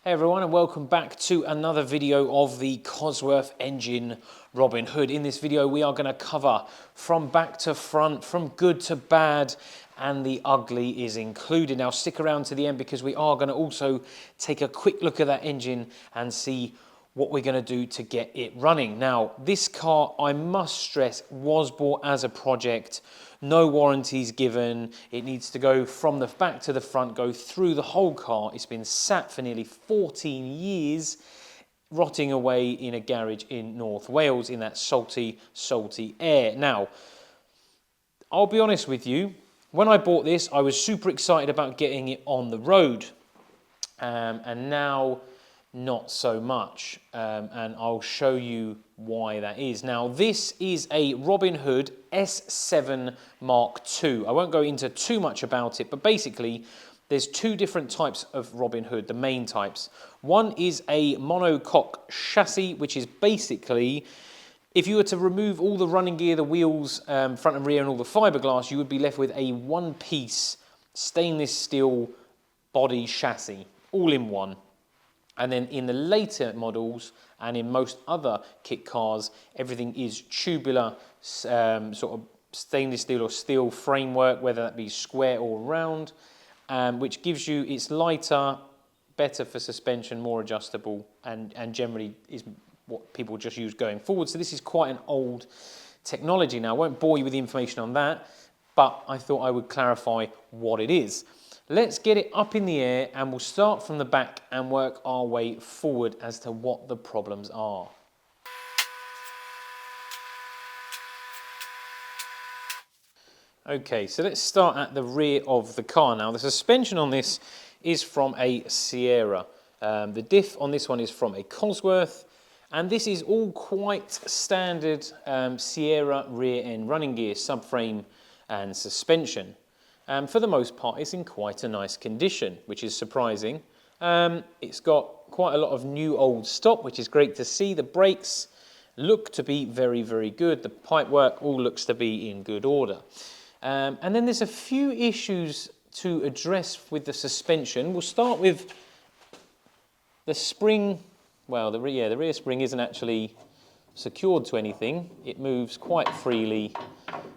Hey everyone, and welcome back to another video of the Cosworth engine Robin Hood. In this video we are going to cover from back to front, from good to bad, and the ugly is included. Now stick around to the end because we are going to also take a quick look at that engine and see what we're going to do to get it running. Now this car, I must stress, was bought as a project. No warranties given. It needs to go from the back to the front, go through the whole car. It's been sat for nearly 14 years, rotting away in a garage in North Wales in that salty, salty air. Now, I'll be honest with you, when I bought this, I was super excited about getting it on the road. And now, not so much. And I'll show you why that is. Now, this is a Robin Hood S7 Mark II. I won't go into too much about it, but basically, there's two different types of Robin Hood, the main types. One is a monocoque chassis, which is basically, if you were to remove all the running gear, the wheels, front and rear, and all the fiberglass, you would be left with a one-piece stainless steel body chassis, all in one. And then in the later models and in most other kit cars, everything is tubular, sort of stainless steel or steel framework, whether that be square or round, which gives you, it's lighter, better for suspension, more adjustable, and generally is what people just use going forward. So this is quite an old technology. Now, I won't bore you with the information on that, but I thought I would clarify what it is. Let's get it up in the air and we'll start from the back and work our way forward as to what the problems are. Okay, so let's start at the rear of the car. Now, the suspension on this is from a Sierra. The diff on this one is from a Cosworth, and this is all quite standard Sierra rear end running gear, subframe and suspension. For the most part, it's in quite a nice condition, which is surprising. It's got quite a lot of new old stop, which is great to see. The brakes look to be very, very good. The pipework all looks to be in good order. And then there's a few issues to address with the suspension. We'll start with the spring. Well, the rear spring isn't actually secured to anything. It moves quite freely,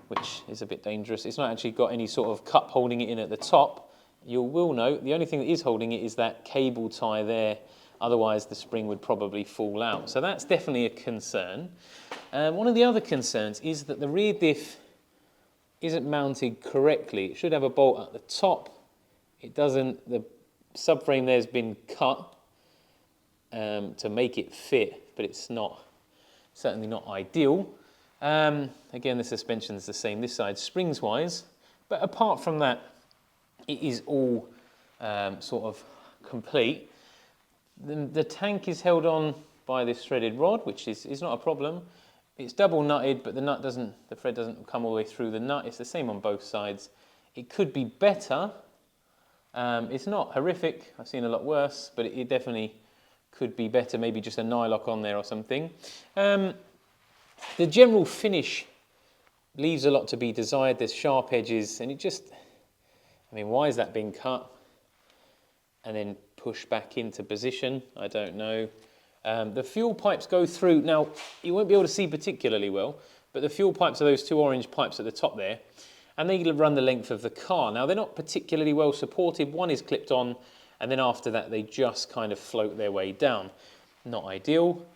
which is a bit dangerous. It's not actually got any sort of cup holding it in at the top. You will note the only thing that is holding it is that cable tie there. Otherwise, the spring would probably fall out. So that's definitely a concern. One of the other concerns is that the rear diff isn't mounted correctly. It should have a bolt at the top. It doesn't. The subframe there has been cut to make it fit, but it's not, certainly not ideal. Again, the suspension is the same this side springs wise, but apart from that, it is all sort of complete. The tank is held on by this threaded rod, which is not a problem. It's double nutted, but the thread doesn't come all the way through the nut. It's the same on both sides. It could be better. It's not horrific. I've seen a lot worse, but it definitely could be better. Maybe just a nylock on there or something. The general finish leaves a lot to be desired. There's sharp edges, and it just, I mean, why is that being cut and then pushed back into position? I don't know. The fuel pipes go through. Now, you won't be able to see particularly well, but the fuel pipes are those two orange pipes at the top there, and they run the length of the car. Now, they're not particularly well supported. One is clipped on, and then after that, they just kind of float their way down. Not ideal.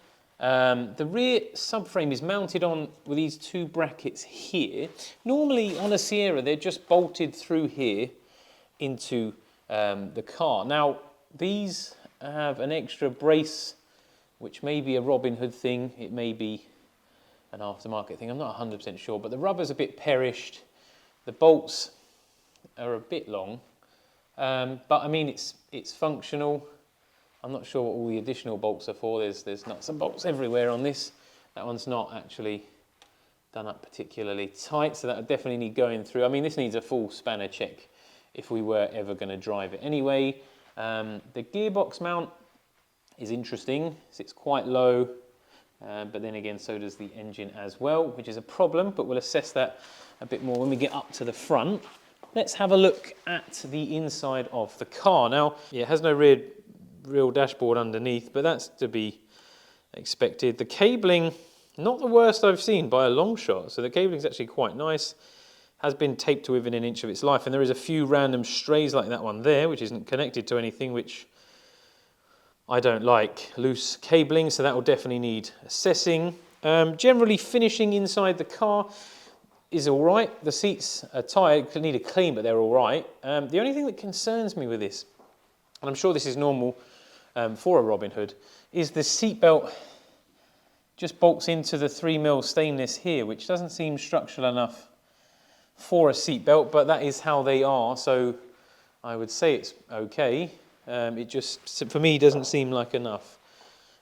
The rear subframe is mounted on with these two brackets here. Normally on a Sierra, they're just bolted through here into the car. Now, these have an extra brace, which may be a Robin Hood thing. It may be an aftermarket thing. I'm not 100% sure, but the rubber's a bit perished. The bolts are a bit long, but I mean, it's functional. I'm not sure what all the additional bolts are for. There's nuts and bolts everywhere on this. That one's not actually done up particularly tight, so that would definitely need going through. I mean, this needs a full spanner check if we were ever going to drive it anyway. The gearbox mount is interesting. It's quite low, but then again, so does the engine as well, which is a problem, but we'll assess that a bit more when we get up to the front. Let's have a look at the inside of the car. Now, it has no rear real dashboard underneath, but that's to be expected. The cabling, not the worst I've seen by a long shot, so the cabling is actually quite nice. Has been taped to within an inch of its life, and there is a few random strays like that one there, which isn't connected to anything, which I don't like. Loose cabling, so that will definitely need assessing. Generally finishing inside the car is all right. The seats are tired, need a clean, but they're all right. The only thing that concerns me with this, and I'm sure this is normal for a Robin Hood, is the seat belt just bolts into the 3mm stainless here, which doesn't seem structural enough for a seat belt, but that is how they are, so I would say it's okay. It just, for me, doesn't seem like enough.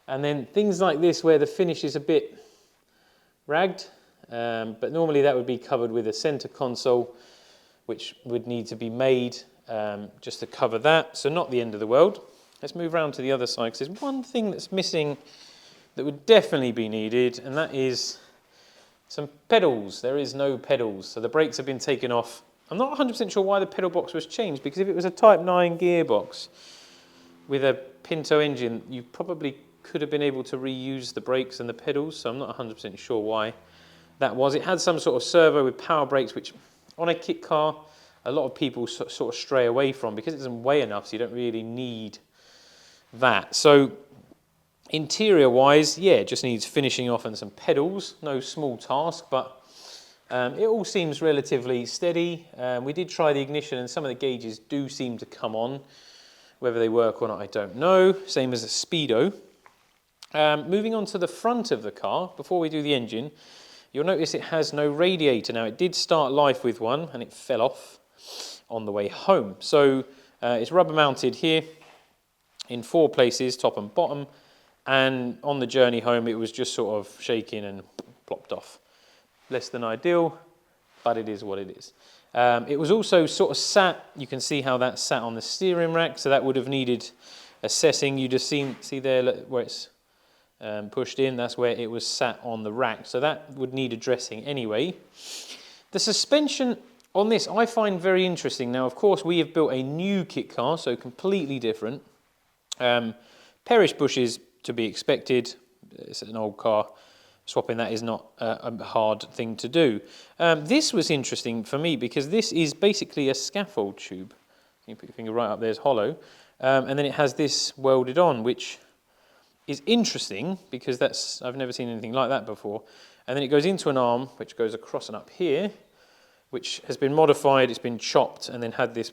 And then things like this where the finish is a bit ragged, but normally that would be covered with a center console, which would need to be made just to cover that, so not the end of the world. Let's move around to the other side, because there's one thing that's missing that would definitely be needed, and that is some pedals. There is no pedals, so the brakes have been taken off. I'm not 100% sure why the pedal box was changed, because if it was a Type 9 gearbox with a Pinto engine, you probably could have been able to reuse the brakes and the pedals, so I'm not 100% sure why that was. It had some sort of servo with power brakes, which on a kit car, a lot of people sort of stray away from because it doesn't weigh enough, so you don't really need that. So interior wise, yeah, it just needs finishing off and some pedals. No small task, but it all seems relatively steady. We did try the ignition and some of the gauges do seem to come on. Whether they work or not, I don't know. Same as a Speedo. Moving on to the front of the car, before we do the engine, you'll notice it has no radiator. Now, it did start life with one and it fell off on the way home. So it's rubber mounted here in 4 places, top and bottom. And on the journey home, it was just sort of shaking and plopped off. Less than ideal, but it is what it is. It was also sort of sat, you can see how that sat on the steering rack, so that would have needed assessing. You just see there where it's pushed in, that's where it was sat on the rack, so that would need addressing anyway. The suspension on this I find very interesting. Now, of course, we have built a new kit car, so completely different. Perish bushes to be expected. It's an old car. Swapping that is not a hard thing to do. This was interesting for me because this is basically a scaffold tube. You put your finger right up there, it's hollow. And then it has this welded on, which is interesting because I've never seen anything like that before. And then it goes into an arm, which goes across and up here, which has been modified, it's been chopped, and then had this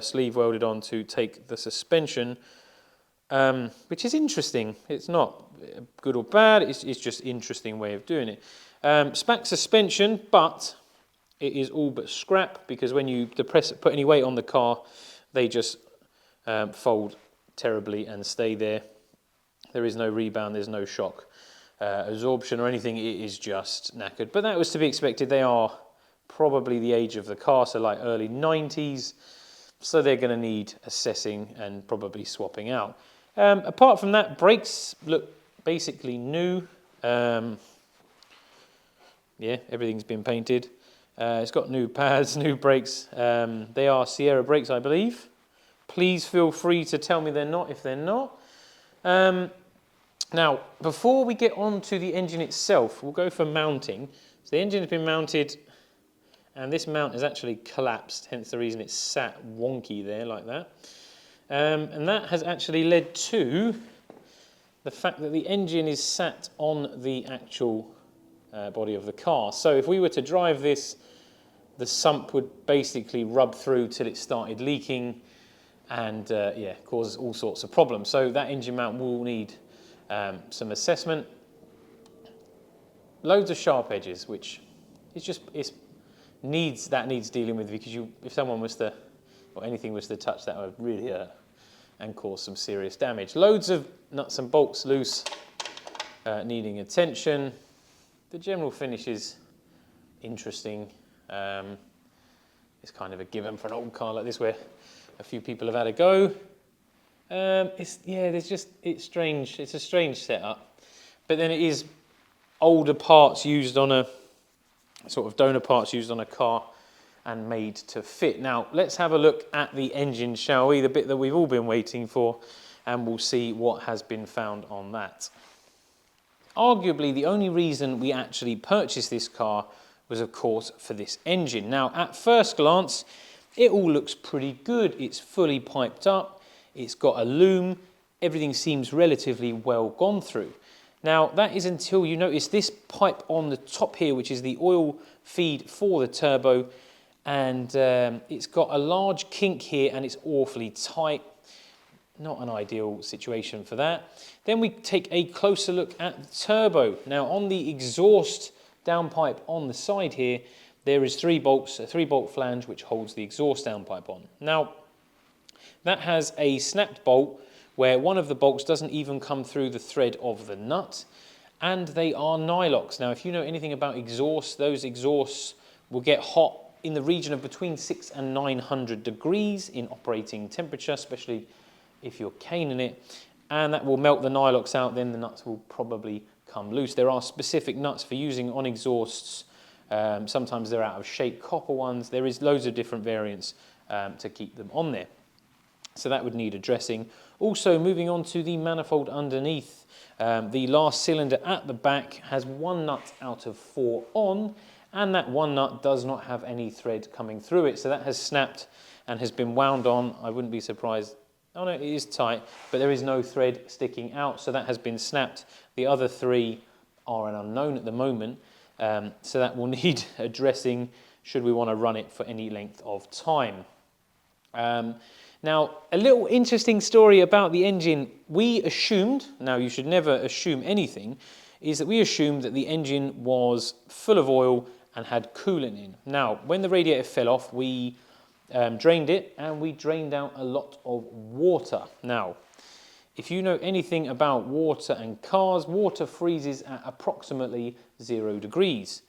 sleeve welded on to take the suspension, which is interesting. It's not good or bad, it's just an interesting way of doing it. Spac suspension, but it is all but scrap because when you put any weight on the car, they just fold terribly and stay there. There is no rebound, there's no shock absorption or anything, it is just knackered. But that was to be expected. They are probably the age of the car, so like early 90s, so they're going to need assessing and probably swapping out. Apart from that, brakes look basically new. Yeah, everything's been painted. It's got new pads, new brakes. They are Sierra brakes, I believe. Please feel free to tell me they're not if they're not. Now, before we get on to the engine itself, we'll go for mounting. So the engine has been mounted, and this mount has actually collapsed, hence the reason it's sat wonky there like that. And that has actually led to the fact that the engine is sat on the actual body of the car. So if we were to drive this, the sump would basically rub through till it started leaking and yeah, cause all sorts of problems. So that engine mount will need some assessment. Loads of sharp edges, which is needs dealing with, because if someone was to, or anything was to touch that, would really hurt and cause some serious damage. Loads of nuts and bolts loose, needing attention. The general finish is interesting. It's kind of a given for an old car like this where a few people have had a go. It's strange. It's a strange setup, but then it is older parts used on a sort of donor parts used on a car, and made to fit. Now, let's have a look at the engine, shall we? The bit that we've all been waiting for, and we'll see what has been found on that. Arguably, the only reason we actually purchased this car was, of course, for this engine. Now, at first glance, it all looks pretty good. It's fully piped up, it's got a loom, everything seems relatively well gone through. Now, that is until you notice this pipe on the top here, which is the oil feed for the turbo, and it's got a large kink here and it's awfully tight. Not an ideal situation for that. Then we take a closer look at the turbo. Now, on the exhaust downpipe on the side here, there is 3 bolts, a 3-bolt flange which holds the exhaust downpipe on. Now, that has a snapped bolt where one of the bolts doesn't even come through the thread of the nut, and they are nylocks. Now, if you know anything about exhausts, those exhausts will get hot in the region of between 600 and 900 degrees in operating temperature, especially if you're caning it, and that will melt the nylocks out, then the nuts will probably come loose. There are specific nuts for using on exhausts. Sometimes they're out of shape copper ones. There is loads of different variants to keep them on there. So that would need addressing. Also, moving on to the manifold underneath, the last cylinder at the back has 1 nut out of 4 on, and that 1 nut does not have any thread coming through it. So that has snapped and has been wound on. I wouldn't be surprised. Oh no, it is tight, but there is no thread sticking out, so that has been snapped. The other 3 are an unknown at the moment, so that will need addressing should we want to run it for any length of time. Now, a little interesting story about the engine. We assumed, now you should never assume anything, is that we assumed that the engine was full of oil and had coolant in. Now, when the radiator fell off, we drained it and we drained out a lot of water. Now, if you know anything about water and cars, water freezes at approximately 0 degrees.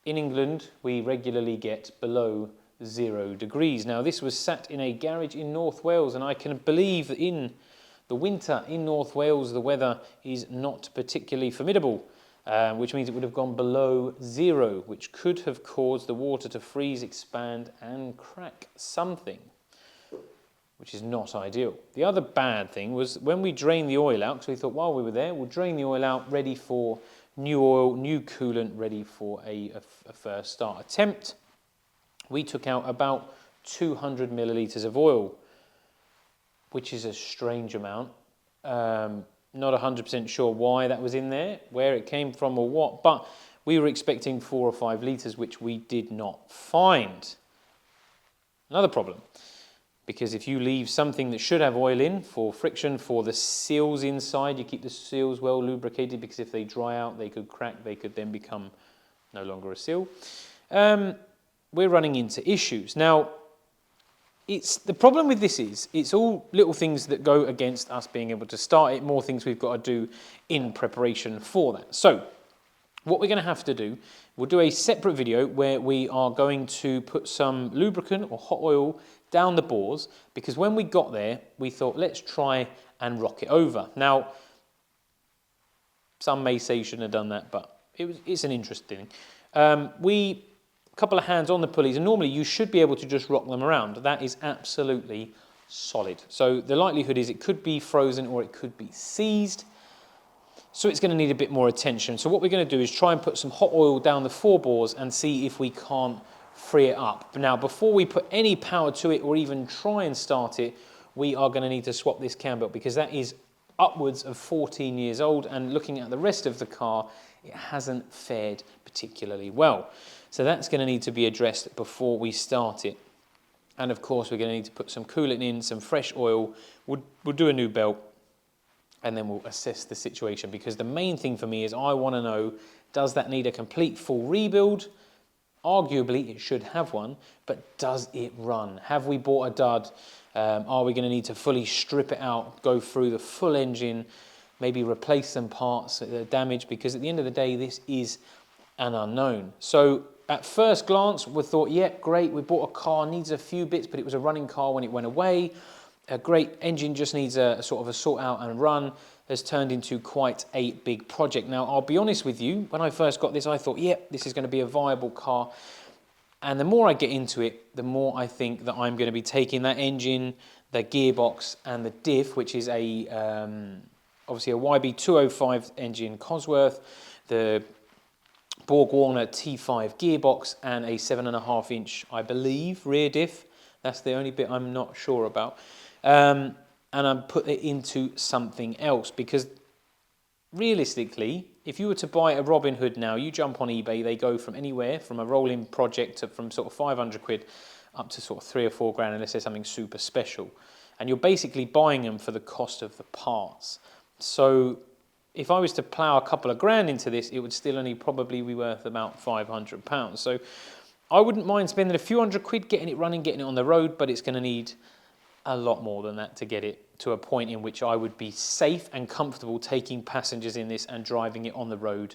In England, we regularly get below 0 degrees. Now, this was sat in a garage in North Wales, and I can believe that in the winter in North Wales, the weather is not particularly formidable, which means it would have gone below 0, which could have caused the water to freeze, expand, and crack something, which is not ideal. The other bad thing was when we drained the oil out, because we thought while we were there, we'll drain the oil out, ready for new oil, new coolant, ready for a first start attempt. We took out about 200 millilitres of oil, which is a strange amount. Not 100% sure why that was in there, where it came from or what, but we were expecting 4 or 5 litres, which we did not find. Another problem, because if you leave something that should have oil in for friction, for the seals inside, you keep the seals well lubricated, because if they dry out, they could crack, they could then become no longer a seal. We're running into issues. Now, the problem with this is, it's all little things that go against us being able to start it, more things we've got to do in preparation for that. So, what we're going to have to do, we'll do a separate video where we are going to put some lubricant or hot oil down the bores, because when we got there, we thought, let's try and rock it over. Now, some may say you shouldn't have done that, but it's an interesting thing. Couple of hands on the pulleys, and normally you should be able to just rock them around. That is absolutely solid. So the likelihood is it could be frozen or it could be seized. So it's going to need a bit more attention. So what we're going to do is try and put some hot oil down the 4 bores and see if we can't free it up. Now, before we put any power to it or even try and start it, we are going to need to swap this cam belt, because that is upwards of 14 years old, and looking at the rest of the car, it hasn't fared particularly well. So that's going to need to be addressed before we start it. And of course, we're going to need to put some coolant in, some fresh oil. We'll do a new belt, and then we'll assess the situation, because the main thing for me is I want to know, does that need a complete full rebuild? Arguably, it should have one, but does it run? Have we bought a dud? Are we going to need to fully strip it out, go through the full engine, maybe replace some parts that are damaged? Because at the end of the day, this is an unknown. So at first glance, we thought, yeah, great, we bought a car, needs a few bits, but it was a running car when it went away. A great engine, just needs a sort of a sort out and run, has turned into quite a big project. Now, I'll be honest with you, when I first got this, I thought, yeah, this is going to be a viable car. And the more I get into it, the more I think that I'm going to be taking that engine, the gearbox and the diff, which is a obviously a YB205 engine Cosworth, the Borg Warner T5 gearbox and a 7.5-inch, I believe, rear diff. That's the only bit I'm not sure about. And I put it into something else because realistically, if you were to buy a Robin Hood now, you jump on eBay, they go from anywhere from a rolling project to from sort of 500 quid up to sort of 3 or 4 grand unless there's something super special. And you're basically buying them for the cost of the parts. So if I was to plough a couple of grand into this, it would still only probably be worth about £500. So I wouldn't mind spending a few hundred quid getting it running, getting it on the road, but it's going to need a lot more than that to get it to a point in which I would be safe and comfortable taking passengers in this and driving it on the road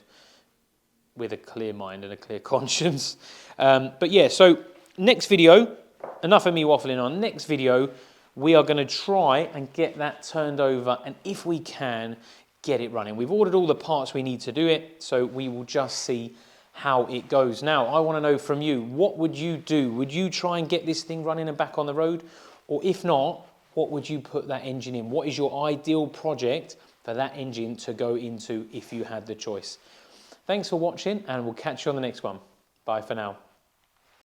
with a clear mind and a clear conscience. But yeah, so next video, enough of me waffling on, next video, we are going to try and get that turned over, and if we can, get it running. We've ordered all the parts we need to do it, so we will just see how it goes. Now, I want to know from you, what would you do? Would you try and get this thing running and back on the road? Or if not, what would you put that engine in? What is your ideal project for that engine to go into if you had the choice? Thanks for watching, and we'll catch you on the next one. Bye for now.